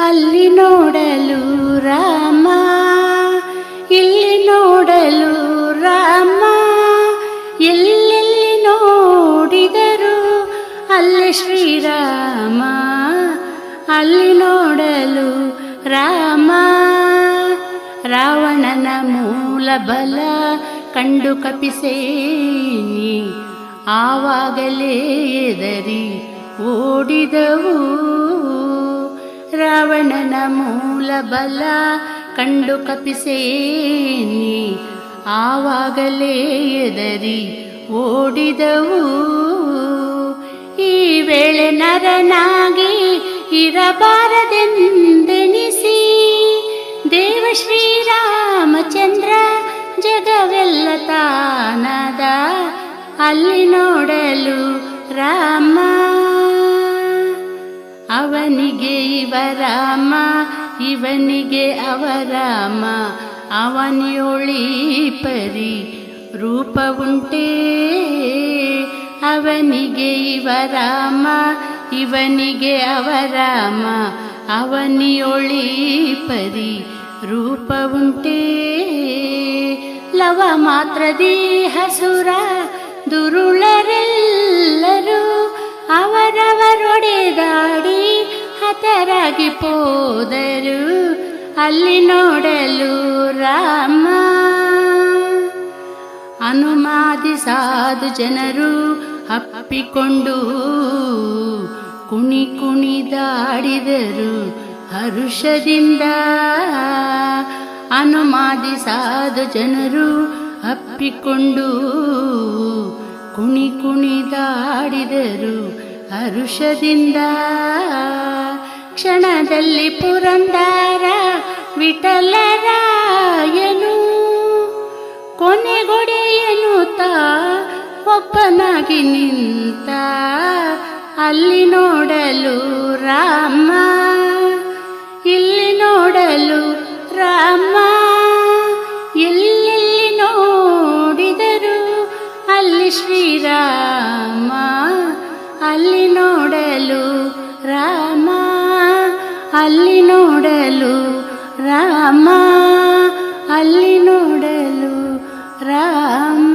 ಅಲ್ಲಿ ನೋಡಲು ರಾಮ, ಇಲ್ಲಿ ನೋಡಲು ರಾಮ, ಎಲ್ಲೆಲ್ಲಿ ನೋಡಿದರು ಅಲ್ಲಿ ಶ್ರೀರಾಮ. ಅಲ್ಲಿ ನೋಡಲು ರಾಮ, ರಾವಣನ ಮೂಲ ಬಲ ಕಂಡು ಕಪಿಸೇನಿ, ಆವಾಗಲೇ ಎದರಿ ಓಡಿದವು. ರಾವಣನ ಮೂಲ ಬಲ ಕಂಡು ಕಪಿಸೇನಿ, ಆವಾಗಲೇ ಎದರಿ ಓಡಿದವು. ಈ ವೇಳೆ ನರನಾಗಿ ಇರಬಾರದೆಂದೆನಿಸಿ ದೇವ ಶ್ರೀರಾಮಚಂದ್ರ ಜಗವೆಲ್ಲ ತಾನದ. ಅಲ್ಲಿ ನೋಡಲು ರಾಮ, ಅವನಿಗೆ ಇವ ರಾಮ, ಇವನಿಗೆ ಅವರಾಮ, ಅವನಿಯೊಳಿ ಪರಿ ರೂಪವುಂಟೇ. ಅವನಿಗೆ ಇವ ರಾಮ, ಇವನಿಗೆ ಅವರಾಮ, ಅವನಿಯೊಳಿ ಪರಿ ರೂಪವುಂಟೇ. ಲವ ಮಾತ್ರದಿ ಹಸುರ ದುರುಳರೆಲ್ಲರೂ ಅವರವರೊಡೆದಾಡಿ ಹತರಾಗಿ ಹೋದರು. ಅಲ್ಲಿ ನೋಡಲು ರಾಮ, ಅನುಮಾದಿ ಸಾಧು ಜನರು ಅಪ್ಪಿಕೊಂಡು ಕುಣಿ ಕುಣಿದಾಡಿದರು ಹರುಷದಿಂದ. ಅನುಮಾದಿ ಸಾಧು ಜನರು ಅಪ್ಪಿಕೊಂಡು ಕುಣಿ ಕುಣಿದಾಡಿದರು ಹರುಷದಿಂದ. ಕ್ಷಣದಲ್ಲಿ ಪುರಂದರ ವಿಠಲರಾಯನು ಕೊನೆಗೊಡೆಯನುತ ಒಬ್ಬನಾಗಿ ನಿಂತ. ಅಲ್ಲಿ ನೋಡಲು ರಾಮ, ಇಲ್ಲಿ ನೋಡಲು ರಾಮ, ಎಲ್ಲೆಲ್ಲಿ ನೋಡಿದರು ಅಲ್ಲಿ ಶ್ರೀರಾಮ. ಅಲ್ಲಿ ನೋಡಲು ರಾಮ, ಅಲ್ಲಿ ನೋಡಲು ರಾಮ, ಅಲ್ಲಿ ನೋಡಲು ರಾಮ.